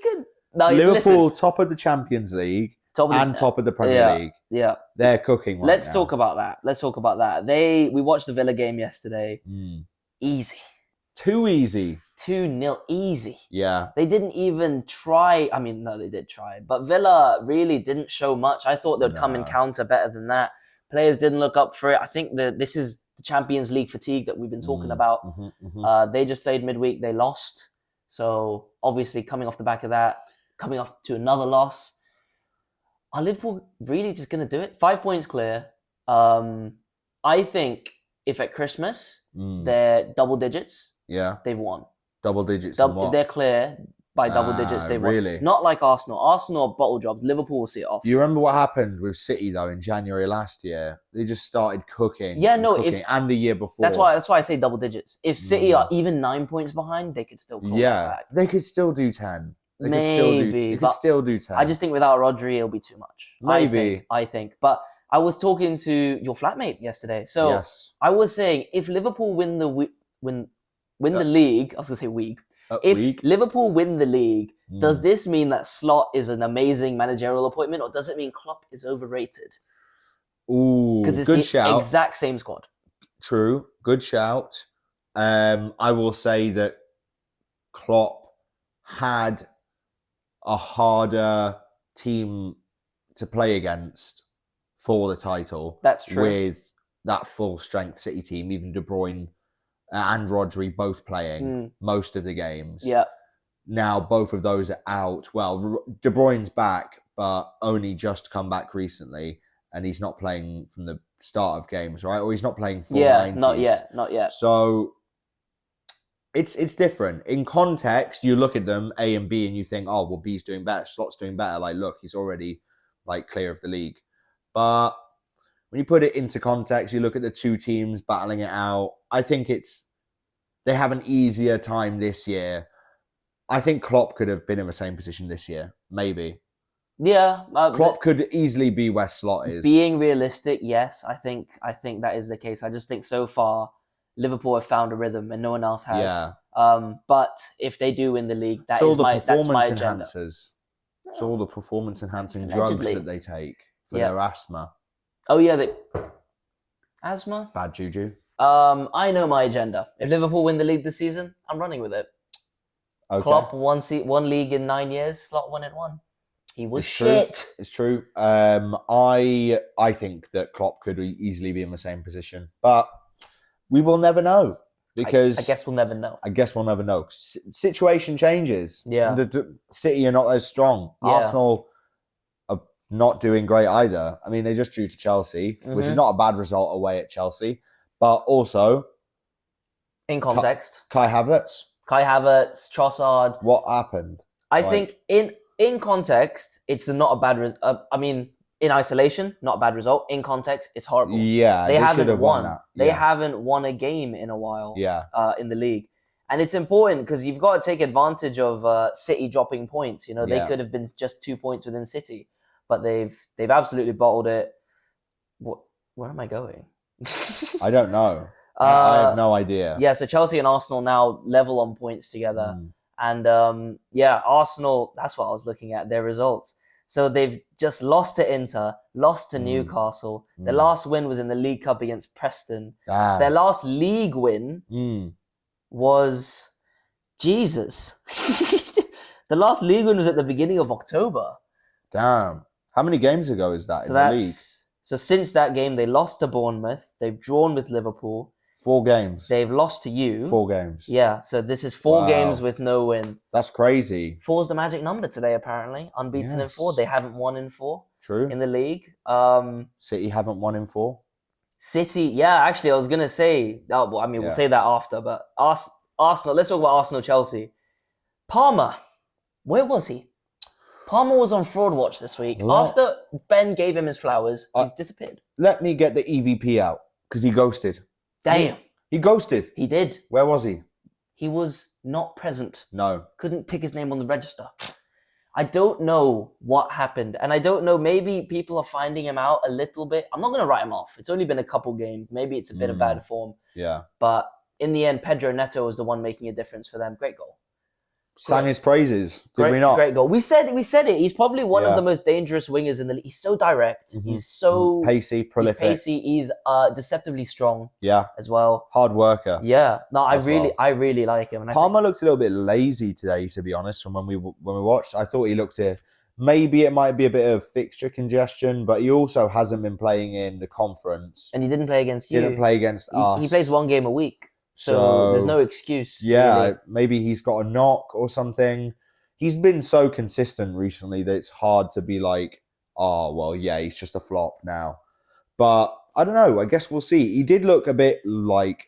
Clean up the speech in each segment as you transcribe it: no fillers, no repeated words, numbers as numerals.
could. No, Liverpool, top of the Champions League top of the Premier League. Yeah. They're cooking right Let's now. talk about that. We watched the Villa game yesterday. Easy. Too easy. 2-0, easy. Yeah. They didn't even try. I mean, no, they did try. But Villa really didn't show much. I thought they'd come and counter better than that. Players didn't look up for it. I think this is the Champions League fatigue that we've been talking about. They just played midweek. They lost. So, obviously, coming off the back of that, coming off to another loss. Are Liverpool really just going to do it? 5 points clear. I think if at Christmas they're double digits, they've won. Double digits. If they're clear by double digits, they've really won. Not like Arsenal. Arsenal are bottle jobs. Liverpool will see it off. You remember what happened with City though in January last year? They just started cooking. Yeah, no. And the year before. That's why I say double digits. If City are even 9 points behind, they could still come back. They could still do 10. They could still do 10. I just think without Rodri, it'll be too much. Maybe. I think. But I was talking to your flatmate yesterday. So I was saying if Liverpool win the league, I was going to say week. Liverpool win the league, does this mean that Slot is an amazing managerial appointment, or does it mean Klopp is overrated? Ooh, because it's good the shout. Exact same squad. True, good shout. I will say that Klopp had a harder team to play against for the title. That's true. With that full strength City team, even De Bruyne and Rodri both playing most of the games. Yeah. Now both of those are out. Well, De Bruyne's back, but only just come back recently, and he's not playing from the start of games, right? Or he's not playing full 90s. Not yet. So it's different. In context, you look at them, A and B, and you think, oh, well, B's doing better, Slot's doing better. Like, look, he's already clear of the league. But when you put it into context, you look at the two teams battling it out. I think they have an easier time this year. I think Klopp could have been in the same position this year, maybe. Yeah, Klopp could easily be where Slot is. Being realistic, yes, I think that is the case. I just think so far Liverpool have found a rhythm and no one else has. Yeah. But if they do win the league, that's my agenda. It's all the performance enhancing drugs that they take for their asthma. Oh yeah, asthma? Bad juju. I know my agenda. If Liverpool win the league this season, I'm running with it. Okay. Klopp won league in 9 years. Slot won it 1. He was shit. It's true. I think that Klopp could easily be in the same position, but we will never know because I guess we'll never know. Situation changes. Yeah. The City are not as strong. Yeah. Arsenal are not doing great either. I mean, they just drew to Chelsea, which is not a bad result away at Chelsea, but also in context, Kai Havertz, Trossard. What happened? I think in context, it's not a bad result. I mean, in isolation, not a bad result. In context, it's horrible. Yeah, they haven't won. That. They haven't won a game in a while. Yeah. In the league, and it's important because you've got to take advantage of City dropping points. You know, they could have been just 2 points within City, but they've absolutely bottled it. Where am I going? I don't know. I have no idea. Yeah, so Chelsea and Arsenal now level on points together. And Arsenal, that's what I was looking at, their results. So they've just lost to Inter, lost to Newcastle. Their last win was in the League Cup against Preston. Their last league win was... Jesus. The last league win was at the beginning of October. Damn. How many games ago is that in the league? So since that game, they lost to Bournemouth. They've drawn with Liverpool. 4 games. They've lost to you. 4 games. Yeah, so this is 4 games with no win. That's crazy. 4's the magic number today, apparently. Unbeaten in 4. They haven't won in 4. True. In the league. City haven't won in 4. City, yeah, actually, I was going to say, we'll say that after, but Arsenal, let's talk about Arsenal-Chelsea. Palmer, where was he? Palmer was on fraud watch this week. After Ben gave him his flowers, he's disappeared. Let me get the EVP out, because he ghosted. Damn. He ghosted. He did. Where was he? He was not present. No. Couldn't tick his name on the register. I don't know what happened. And I don't know, maybe people are finding him out a little bit. I'm not going to write him off. It's only been a couple games. Maybe it's a bit of bad form. Yeah. But in the end, Pedro Neto was the one making a difference for them. Great goal. sang his praises. Did great, we not? Great goal. We said it. He's probably one of Yeah. the most dangerous wingers in the league. He's so direct. Mhm. He's so Pacey, prolific. He's pacey. He's deceptively strong Yeah. as well. Hard worker. Yeah. No, I As well. really like him. And Palmer looked a little bit lazy today, to be honest, from when we watched. I thought he looked here. Maybe it might be a bit of fixture congestion, but he also hasn't been playing in the conference. And he didn't play against you. Didn't play against us. He plays one game a week. So there's no excuse. Yeah, really. maybe he's got a knock or something. He's been so consistent recently that it's hard to be like, oh, well, yeah, he's just a flop now. But I don't know. I guess we'll see. He did look a bit like,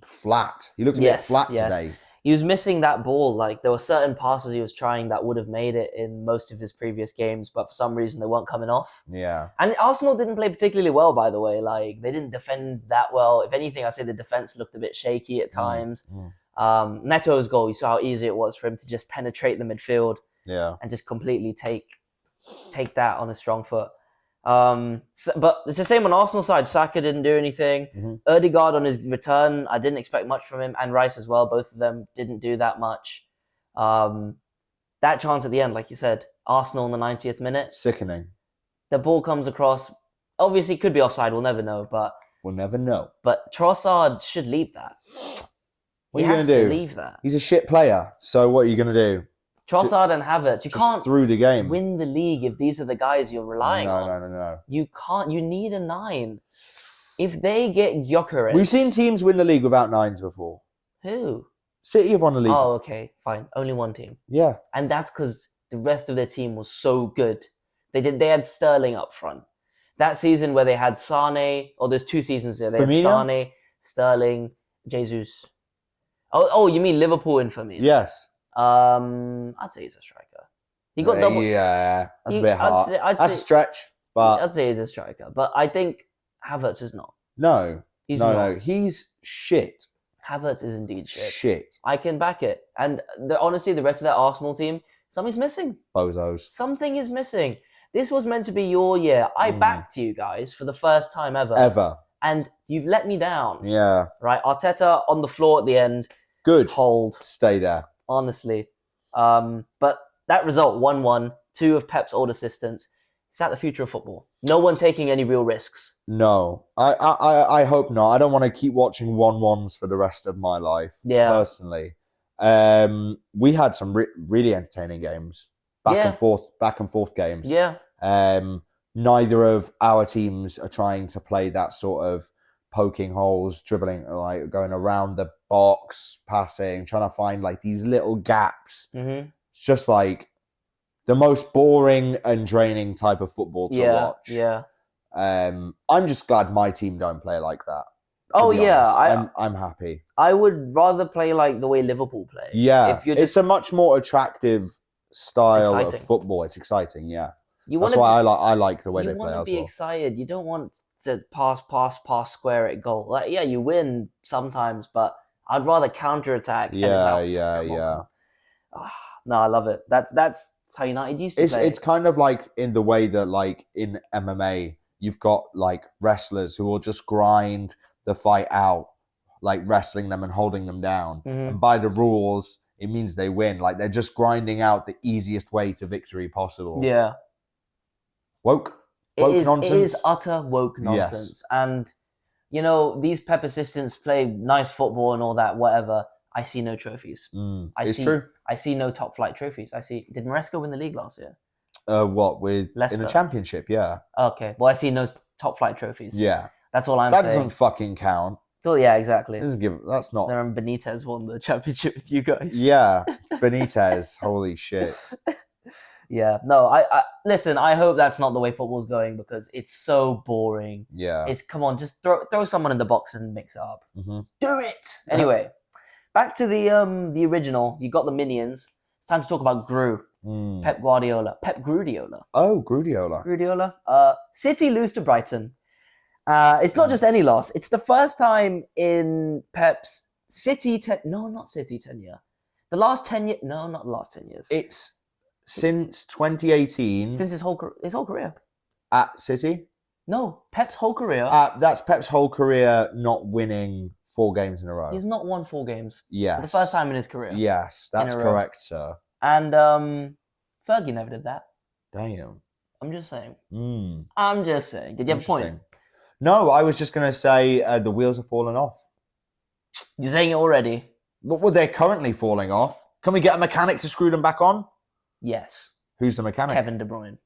flat. He looked a bit flat today. He was missing that ball. Like, there were certain passes he was trying that would have made it in most of his previous games, but for some reason they weren't coming off. Yeah. And Arsenal didn't play particularly well, by the way. Like, they didn't defend that well. If anything, I'd say the defense looked a bit shaky at times. Neto's goal, you saw how easy it was for him to just penetrate the midfield. Yeah. And just completely take that on a strong foot. But it's the same on Arsenal side. Saka didn't do anything. Ødegaard on his return, I didn't expect much from him, and Rice as well. Both of them didn't do that much. That chance at the end, like you said, Arsenal in the 90th minute. Sickening. The ball comes across. Obviously, it could be offside. We'll never know. But we'll never know. But Trossard should leave that. What are you going to do? Leave that. He's a shit player. So what are you going to do? Trossard and Havertz. You can't through the game win the league if these are the guys you're relying on. No. You can't. You need a 9. If they get Gyökeres... We've seen teams win the league without 9s before. Who? City have won the league. Oh, okay. Fine. Only one team. Yeah. And that's because the rest of their team was so good. They had Sterling up front. That season where they had Sane, or there's 2 seasons there. They had Sane, Sterling, Jesus. Oh, you mean Liverpool and Firmino? Yes. I'd say he's a striker. He got double. Yeah, that's a bit hard. That's a stretch, but I'd say he's a striker. But I think Havertz is not. No, he's not. No, he's shit. Havertz is indeed shit. Shit. I can back it. And honestly, the rest of that Arsenal team, something's missing. Bozos. Something is missing. This was meant to be your year. I backed you guys for the first time ever. Ever. And you've let me down. Yeah. Right? Arteta on the floor at the end. Good. Hold. Stay there. Honestly. But that result, 1-1, 2 of Pep's old assistants, is that the future of football? No one taking any real risks. No. I hope not. I don't want to keep watching 1-1s for the rest of my life. Yeah. Personally. We had some really entertaining games. Back and forth games. Yeah. Neither of our teams are trying to play that sort of poking holes, dribbling, like going around the box, passing, trying to find like these little gaps. It's just like the most boring and draining type of football to watch. Yeah. I'm just glad my team don't play like that. Oh yeah, I'm happy. I would rather play like the way Liverpool play. Yeah, it's a much more attractive style of football. It's exciting. Yeah, that's why I like the way they play. You want to be excited. You don't want to pass, square at goal. Like, yeah, you win sometimes, but I'd rather counterattack. Yeah. No, I love it. That's how United used to play. It's kind of like in the way that like in MMA, you've got like wrestlers who will just grind the fight out, like wrestling them and holding them down. And by the rules, it means they win. Like they're just grinding out the easiest way to victory possible. Yeah. Woke nonsense. It is utter woke nonsense. Yes. And, you know, these Pep assistants play nice football and all that, whatever. I see no trophies. It's true. I see no top flight trophies. Did Maresca win the league last year? With Leicester? In the championship, yeah. Okay. Well, I see no top flight trophies. Yeah. That's all I'm saying. That doesn't fucking count. So yeah, exactly. That's not. Then Benitez won the championship with you guys. Yeah. Benitez. Holy shit. Yeah, no, I listen, I hope that's not the way football's going because it's so boring. Yeah. Come on, just throw someone in the box and mix it up. Do it! Anyway, back to the original. You got the minions. It's time to talk about Gru. Pep Guardiola. Pep Grudiola. Oh, Grudiola. City lose to Brighton. It's not just any loss. It's the first time in Pep's not City tenure. The last 10 years. No, not the last 10 years. It's since 2018. Since his whole career. At City? No, Pep's whole career. That's Pep's whole career not winning 4 games in a row. He's not won 4 games. Yes. For the first time in his career. Yes, that's row. correct, sir. And Fergie never did that. Damn. I'm just saying. Mm. I'm just saying. Did you have a point? Interesting. No, I was just going to say the wheels are falling off. You're saying it already? But well, they're currently falling off. Can we get a mechanic to screw them back on? Yes. Who's the mechanic? Kevin De Bruyne.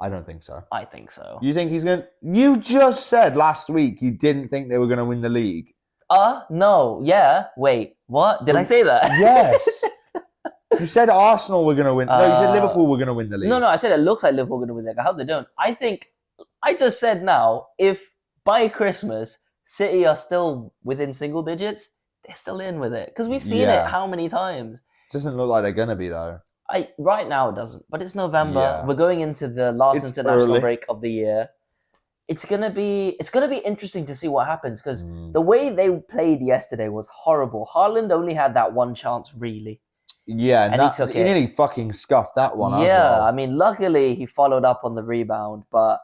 I don't think so. I think so. You think he's going to... You just said last week you didn't think they were going to win the league. No. Yeah. Wait. What? Did I say that? Yes. You said Arsenal were going to win. No, you said Liverpool were going to win the league. No. I said it looks like Liverpool are going to win the league. I hope they don't. I just said now, if by Christmas City are still within single digits, they're still in with it. Because we've seen it how many times? Doesn't look like they're going to be, though. Right now it doesn't, but it's November. Yeah. We're going into the last international early. break of the year. It's gonna be interesting to see what happens because the way they played yesterday was horrible. Haaland only had that one chance, really. Yeah, and he took it. He nearly fucking scuffed that one. Yeah, as well. I mean, luckily he followed up on the rebound, but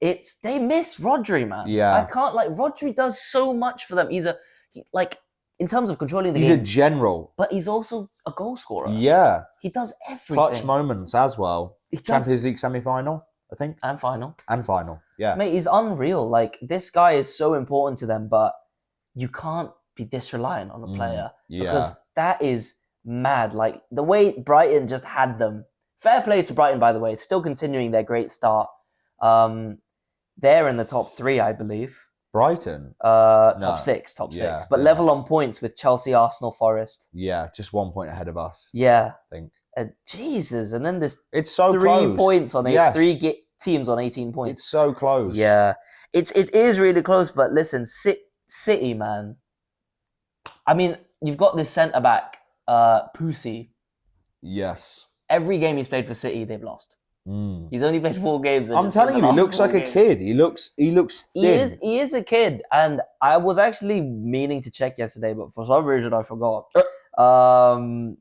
they miss Rodri, man. Yeah, I can't Rodri does so much for them. In terms of controlling the game. He's a general. But he's also a goal scorer. Yeah. He does everything. Clutch moments as well. Champions League semi-final, I think. And final. Yeah. Mate, he's unreal. This guy is so important to them, but you can't be this reliant on a player. Because that is mad. The way Brighton just had them. Fair play to Brighton, by the way. Still continuing their great start. They're in the top 3, I believe. Brighton? Top six. But level on points with Chelsea, Arsenal, Forest. Yeah, just 1 point ahead of us. Yeah. I think. Jesus, and then there's it's so 3 close. Points on 8, 3 teams on 18 points. It's so close. Yeah. It is really close, but listen, City, man. I mean, you've got this centre-back, Pussy. Yes. Every game he's played for City, they've lost. He's only played 4 games. I'm telling you, he looks like a kid. He looks thin. He is a kid, and I was actually meaning to check yesterday, but for some reason I forgot.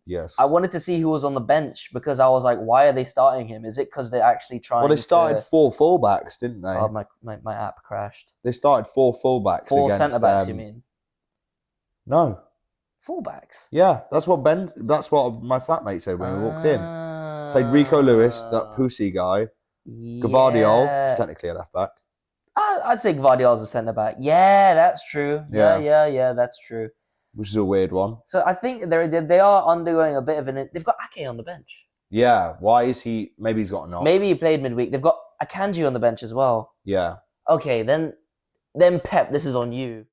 Yes. I wanted to see who was on the bench because I was like, why are they starting him? Is it because they're actually trying? Well, they started 4 fullbacks, didn't they? Oh, my app crashed. They started 4 fullbacks. 4 centre backs, you mean? No. Fullbacks. Yeah, that's what my flatmate said when we walked in. Played Rico Lewis, that Pussy guy. Yeah. Gvardiol is technically a left back. I'd say Gvardiol's a centre back. Yeah, that's true. Yeah, that's true. Which is a weird one. So I think they are undergoing a bit of an... They've got Ake on the bench. Yeah, why is he... Maybe he's got a knock. Maybe he played midweek. They've got Akanji on the bench as well. Yeah. Okay, then Pep, this is on you.